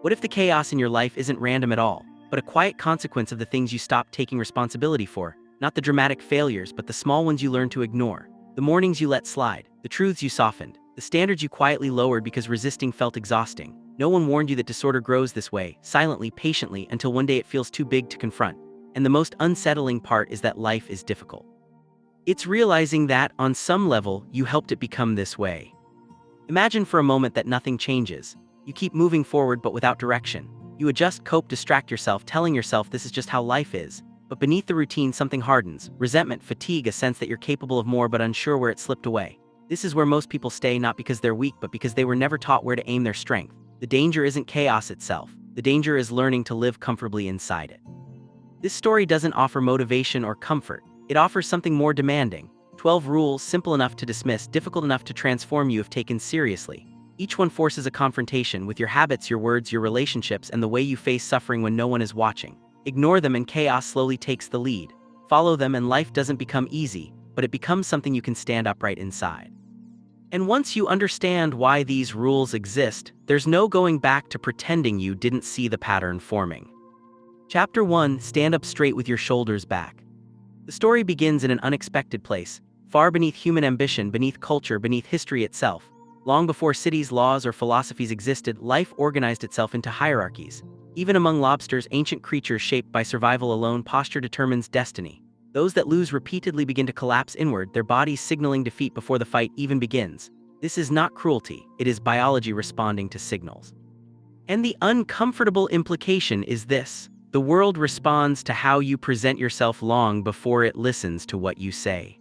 What if the chaos in your life isn't random at all, but a quiet consequence of the things you stopped taking responsibility for? Not the dramatic failures, but the small ones you learned to ignore. The mornings you let slide, the truths you softened, the standards you quietly lowered because resisting felt exhausting. No one warned you that disorder grows this way, silently, patiently, until one day it feels too big to confront. And the most unsettling part is that life is difficult. It's realizing that, on some level, you helped it become this way. Imagine for a moment that nothing changes. You keep moving forward but without direction. You adjust, cope, distract yourself, telling yourself this is just how life is. But beneath the routine something hardens, resentment, fatigue, a sense that you're capable of more but unsure where it slipped away. This is where most people stay, not because they're weak but because they were never taught where to aim their strength. The danger isn't chaos itself. The danger is learning to live comfortably inside it. This story doesn't offer motivation or comfort. It offers something more demanding. 12 rules, simple enough to dismiss, difficult enough to transform you if taken seriously. Each one forces a confrontation with your habits, your words, your relationships, and the way you face suffering when no one is watching. Ignore them and chaos slowly takes the lead. Follow them and life doesn't become easy, but it becomes something you can stand upright inside. And once you understand why these rules exist, there's no going back to pretending you didn't see the pattern forming. Chapter 1: Stand up straight with your shoulders back. The story begins in an unexpected place, far beneath human ambition, beneath culture, beneath history itself. Long before cities, laws, or philosophies existed, life organized itself into hierarchies. Even among lobsters, ancient creatures shaped by survival alone, posture determines destiny. Those that lose repeatedly begin to collapse inward, their bodies signaling defeat before the fight even begins. This is not cruelty, it is biology responding to signals. And the uncomfortable implication is this: the world responds to how you present yourself long before it listens to what you say.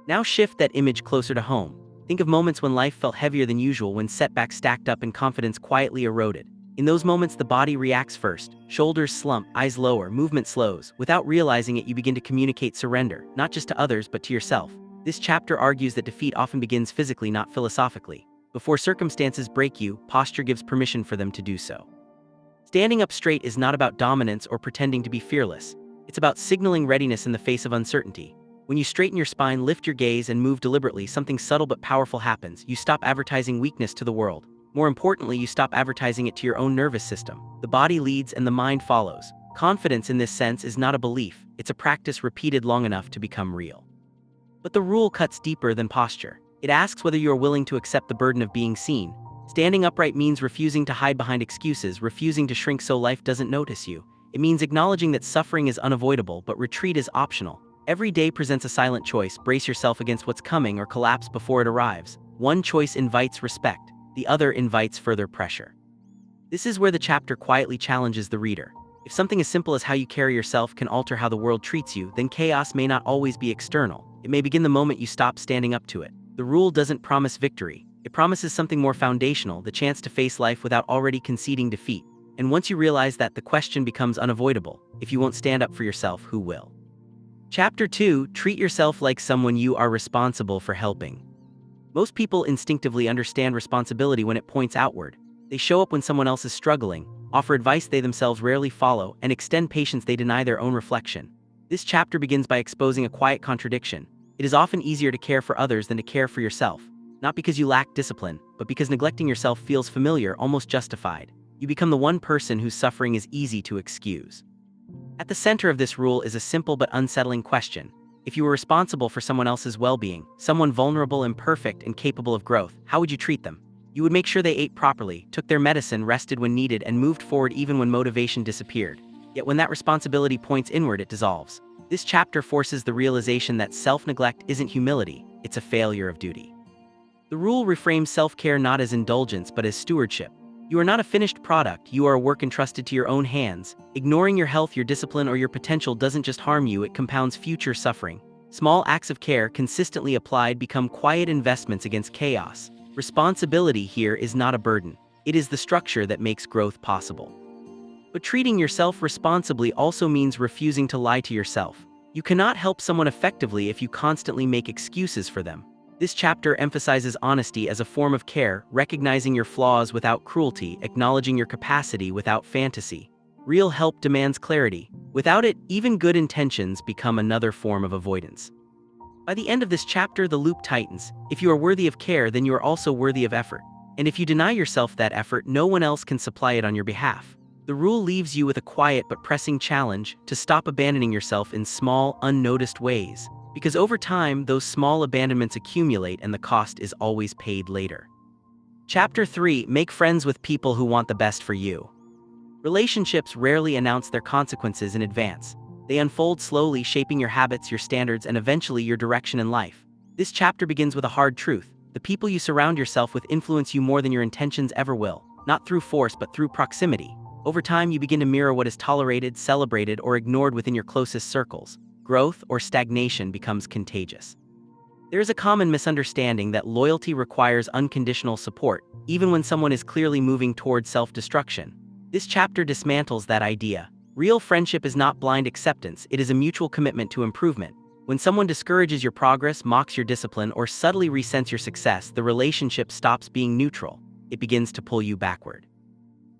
Now shift that image closer to home. Think of moments when life felt heavier than usual, when setbacks stacked up and confidence quietly eroded. In those moments, the body reacts first. Shoulders slump, eyes lower, movement slows. Without realizing it, you begin to communicate surrender, not just to others but to yourself. This chapter argues that defeat often begins physically, not philosophically. Before circumstances break you, posture gives permission for them to do so. Standing up straight is not about dominance or pretending to be fearless. It's about signaling readiness in the face of uncertainty. When you straighten your spine, lift your gaze, and move deliberately, something subtle but powerful happens. You stop advertising weakness to the world. More importantly, you stop advertising it to your own nervous system. The body leads and the mind follows. Confidence in this sense is not a belief, it's a practice repeated long enough to become real. But the rule cuts deeper than posture. It asks whether you are willing to accept the burden of being seen. Standing upright means refusing to hide behind excuses, refusing to shrink so life doesn't notice you. It means acknowledging that suffering is unavoidable, but retreat is optional. Every day presents a silent choice: brace yourself against what's coming or collapse before it arrives. One choice invites respect, the other invites further pressure. This is where the chapter quietly challenges the reader. If something as simple as how you carry yourself can alter how the world treats you, then chaos may not always be external. It may begin the moment you stop standing up to it. The rule doesn't promise victory. It promises something more foundational: the chance to face life without already conceding defeat. And once you realize that, the question becomes unavoidable: if you won't stand up for yourself, who will? Chapter 2: Treat yourself like someone you are responsible for helping. Most people instinctively understand responsibility when it points outward. They show up when someone else is struggling, offer advice they themselves rarely follow, and extend patience they deny their own reflection. This chapter begins by exposing a quiet contradiction. It is often easier to care for others than to care for yourself. Not because you lack discipline, but because neglecting yourself feels familiar, almost justified. You become the one person whose suffering is easy to excuse. At the center of this rule is a simple but unsettling question. If you were responsible for someone else's well-being, someone vulnerable, imperfect, and capable of growth, how would you treat them? You would make sure they ate properly, took their medicine, rested when needed, and moved forward even when motivation disappeared. Yet when that responsibility points inward, it dissolves. This chapter forces the realization that self-neglect isn't humility, it's a failure of duty. The rule reframes self-care not as indulgence but as stewardship. You are not a finished product, you are a work entrusted to your own hands. Ignoring your health, your discipline, or your potential doesn't just harm you, it compounds future suffering. Small acts of care, consistently applied, become quiet investments against chaos. Responsibility here is not a burden. It is the structure that makes growth possible. But treating yourself responsibly also means refusing to lie to yourself. You cannot help someone effectively if you constantly make excuses for them. This chapter emphasizes honesty as a form of care, recognizing your flaws without cruelty, acknowledging your capacity without fantasy. Real help demands clarity. Without it, even good intentions become another form of avoidance. By the end of this chapter, the loop tightens. If you are worthy of care, then you are also worthy of effort. And if you deny yourself that effort, no one else can supply it on your behalf. The rule leaves you with a quiet but pressing challenge to stop abandoning yourself in small, unnoticed ways. Because over time, those small abandonments accumulate and the cost is always paid later. Chapter 3: Make friends with people who want the best for you. Relationships rarely announce their consequences in advance. They unfold slowly, shaping your habits, your standards, and eventually your direction in life. This chapter begins with a hard truth. The people you surround yourself with influence you more than your intentions ever will, not through force but through proximity. Over time, you begin to mirror what is tolerated, celebrated, or ignored within your closest circles. Growth or stagnation becomes contagious. There is a common misunderstanding that loyalty requires unconditional support, even when someone is clearly moving toward self-destruction. This chapter dismantles that idea. Real friendship is not blind acceptance, it is a mutual commitment to improvement. When someone discourages your progress, mocks your discipline, or subtly resents your success, the relationship stops being neutral. It begins to pull you backward.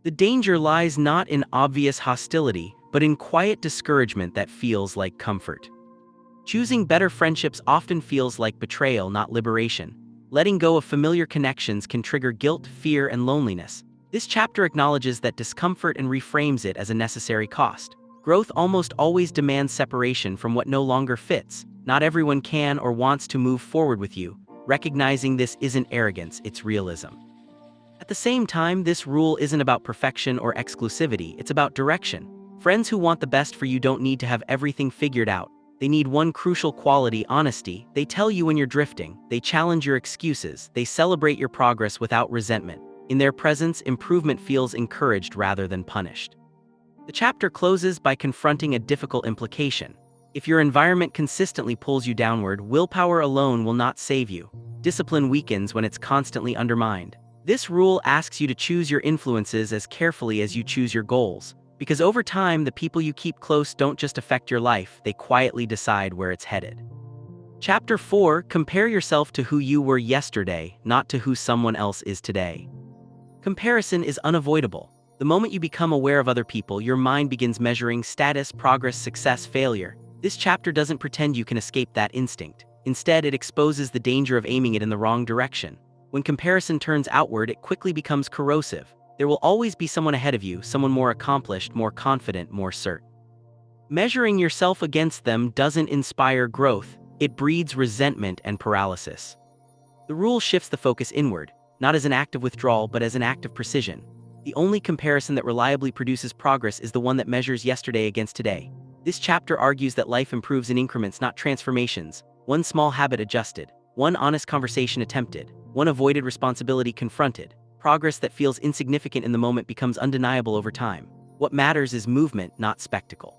The danger lies not in obvious hostility, but in quiet discouragement that feels like comfort. Choosing better friendships often feels like betrayal, not liberation. Letting go of familiar connections can trigger guilt, fear, and loneliness. This chapter acknowledges that discomfort and reframes it as a necessary cost. Growth almost always demands separation from what no longer fits. Not everyone can or wants to move forward with you. Recognizing this isn't arrogance, it's realism. At the same time, this rule isn't about perfection or exclusivity, it's about direction. Friends who want the best for you don't need to have everything figured out. They need one crucial quality: honesty. They tell you when you're drifting, they challenge your excuses, they celebrate your progress without resentment. In their presence, improvement feels encouraged rather than punished. The chapter closes by confronting a difficult implication. If your environment consistently pulls you downward, willpower alone will not save you. Discipline weakens when it's constantly undermined. This rule asks you to choose your influences as carefully as you choose your goals. Because over time, the people you keep close don't just affect your life, they quietly decide where it's headed. Chapter 4: Compare yourself to who you were yesterday, not to who someone else is today. Comparison is unavoidable. The moment you become aware of other people, your mind begins measuring status, progress, success, failure. This chapter doesn't pretend you can escape that instinct. Instead, it exposes the danger of aiming it in the wrong direction. When comparison turns outward, it quickly becomes corrosive. There will always be someone ahead of you, someone more accomplished, more confident, more certain. Measuring yourself against them doesn't inspire growth, it breeds resentment and paralysis. The rule shifts the focus inward, not as an act of withdrawal but as an act of precision. The only comparison that reliably produces progress is the one that measures yesterday against today. This chapter argues that life improves in increments, not transformations. One small habit adjusted, one honest conversation attempted, one avoided responsibility confronted. Progress that feels insignificant in the moment becomes undeniable over time. What matters is movement, not spectacle.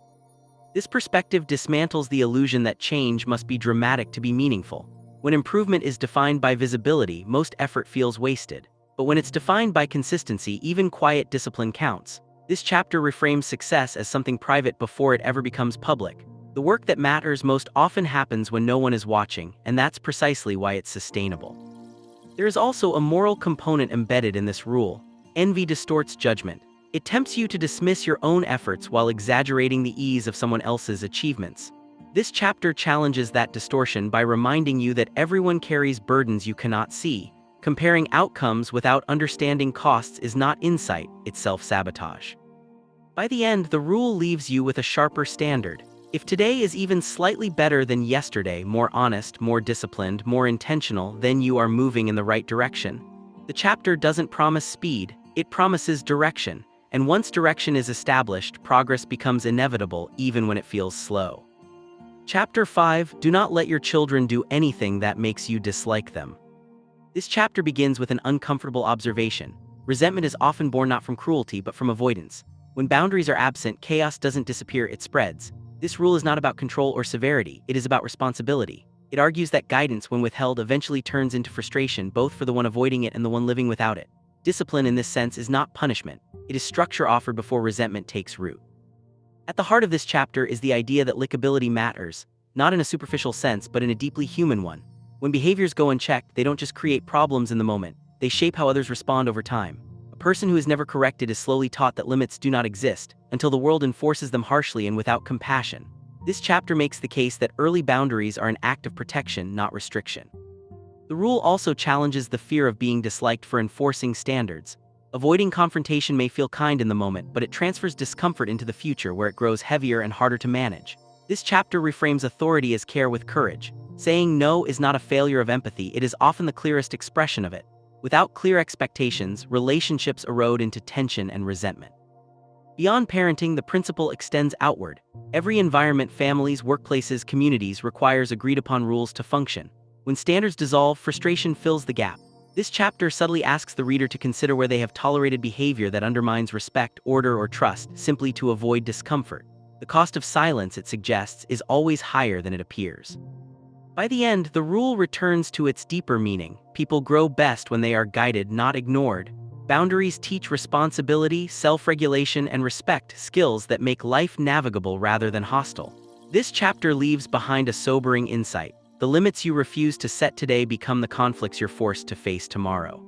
This perspective dismantles the illusion that change must be dramatic to be meaningful. When improvement is defined by visibility, most effort feels wasted. But when it's defined by consistency, even quiet discipline counts. This chapter reframes success as something private before it ever becomes public. The work that matters most often happens when no one is watching, and that's precisely why it's sustainable. There is also a moral component embedded in this rule. Envy distorts judgment. It tempts you to dismiss your own efforts while exaggerating the ease of someone else's achievements. This chapter challenges that distortion by reminding you that everyone carries burdens you cannot see. Comparing outcomes without understanding costs is not insight, it's self-sabotage. By the end, the rule leaves you with a sharper standard. If today is even slightly better than yesterday, more honest, more disciplined, more intentional, then you are moving in the right direction. The chapter doesn't promise speed, it promises direction. And once direction is established, progress becomes inevitable even when it feels slow. Chapter 5: Do not let your children do anything that makes you dislike them. This chapter begins with an uncomfortable observation. Resentment is often born not from cruelty but from avoidance. When boundaries are absent, chaos doesn't disappear, it spreads. This rule is not about control or severity, it is about responsibility. It argues that guidance, when withheld, eventually turns into frustration, both for the one avoiding it and the one living without it. Discipline in this sense is not punishment, it is structure offered before resentment takes root. At the heart of this chapter is the idea that likability matters, not in a superficial sense but in a deeply human one. When behaviors go unchecked, they don't just create problems in the moment, they shape how others respond over time. A person who is never corrected is slowly taught that limits do not exist, until the world enforces them harshly and without compassion. This chapter makes the case that early boundaries are an act of protection, not restriction. The rule also challenges the fear of being disliked for enforcing standards. Avoiding confrontation may feel kind in the moment, but it transfers discomfort into the future where it grows heavier and harder to manage. This chapter reframes authority as care with courage. Saying no is not a failure of empathy, it is often the clearest expression of it. Without clear expectations, relationships erode into tension and resentment. Beyond parenting, the principle extends outward. Every environment, families, workplaces, communities, requires agreed-upon rules to function. When standards dissolve, frustration fills the gap. This chapter subtly asks the reader to consider where they have tolerated behavior that undermines respect, order, or trust, simply to avoid discomfort. The cost of silence, it suggests, is always higher than it appears. By the end, the rule returns to its deeper meaning. People grow best when they are guided, not ignored. Boundaries teach responsibility, self-regulation, and respect, skills that make life navigable rather than hostile. This chapter leaves behind a sobering insight. The limits you refuse to set today become the conflicts you're forced to face tomorrow.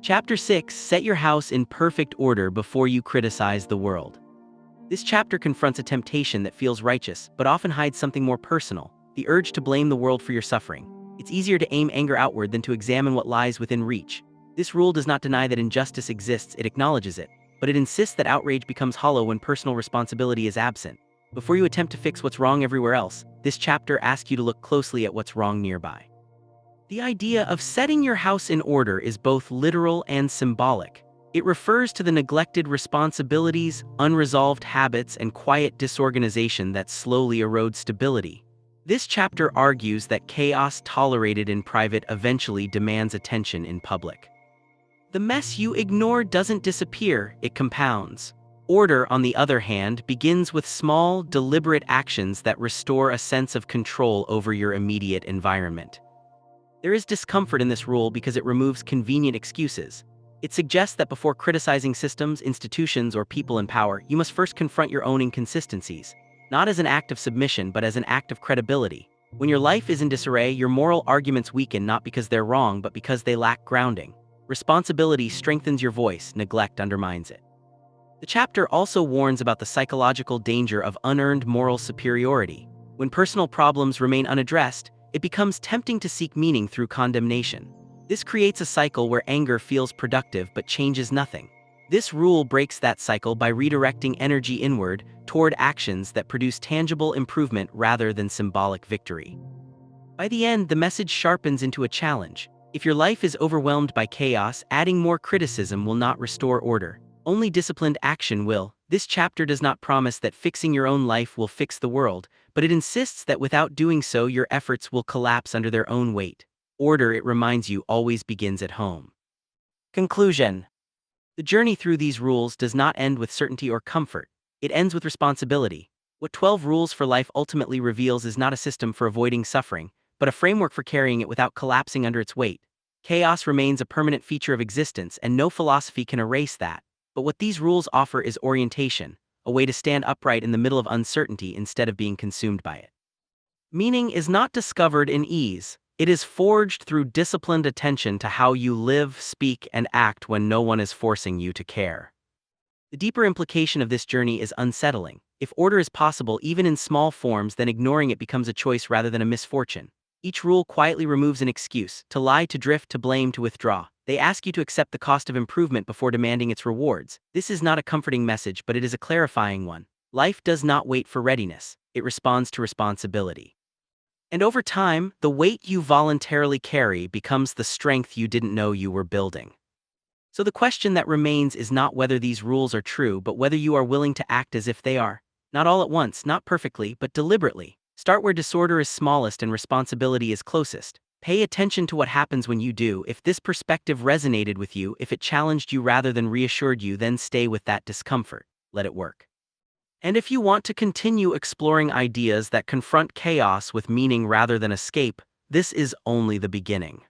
Chapter 6: Set your house in perfect order before you criticize the world. This chapter confronts a temptation that feels righteous, but often hides something more personal: the urge to blame the world for your suffering. It's easier to aim anger outward than to examine what lies within reach. This rule does not deny that injustice exists, it acknowledges it, but it insists that outrage becomes hollow when personal responsibility is absent. Before you attempt to fix what's wrong everywhere else, this chapter asks you to look closely at what's wrong nearby. The idea of setting your house in order is both literal and symbolic. It refers to the neglected responsibilities, unresolved habits, and quiet disorganization that slowly erode stability. This chapter argues that chaos tolerated in private eventually demands attention in public. The mess you ignore doesn't disappear, it compounds. Order, on the other hand, begins with small, deliberate actions that restore a sense of control over your immediate environment. There is discomfort in this rule because it removes convenient excuses. It suggests that before criticizing systems, institutions, or people in power, you must first confront your own inconsistencies, not as an act of submission but as an act of credibility. When your life is in disarray, your moral arguments weaken not because they're wrong but because they lack grounding. Responsibility strengthens your voice, neglect undermines it. The chapter also warns about the psychological danger of unearned moral superiority. When personal problems remain unaddressed, it becomes tempting to seek meaning through condemnation. This creates a cycle where anger feels productive but changes nothing. This rule breaks that cycle by redirecting energy inward toward actions that produce tangible improvement rather than symbolic victory. By the end, the message sharpens into a challenge. If your life is overwhelmed by chaos, adding more criticism will not restore order. Only disciplined action will. This chapter does not promise that fixing your own life will fix the world, but it insists that without doing so, your efforts will collapse under their own weight. Order, it reminds you, always begins at home. Conclusion. The journey through these rules does not end with certainty or comfort. It ends with responsibility. What 12 Rules for Life ultimately reveals is not a system for avoiding suffering, but a framework for carrying it without collapsing under its weight. Chaos remains a permanent feature of existence, and no philosophy can erase that. But what these rules offer is orientation, a way to stand upright in the middle of uncertainty instead of being consumed by it. Meaning is not discovered in ease. It is forged through disciplined attention to how you live, speak, and act when no one is forcing you to care. The deeper implication of this journey is unsettling. If order is possible even in small forms, then ignoring it becomes a choice rather than a misfortune. Each rule quietly removes an excuse: to lie, to drift, to blame, to withdraw. They ask you to accept the cost of improvement before demanding its rewards. This is not a comforting message, but it is a clarifying one. Life does not wait for readiness. It responds to responsibility. And over time, the weight you voluntarily carry becomes the strength you didn't know you were building. So the question that remains is not whether these rules are true, but whether you are willing to act as if they are. Not all at once, not perfectly, but deliberately. Start where disorder is smallest and responsibility is closest. Pay attention to what happens when you do. If this perspective resonated with you, if it challenged you rather than reassured you, then stay with that discomfort. Let it work. And if you want to continue exploring ideas that confront chaos with meaning rather than escape, this is only the beginning.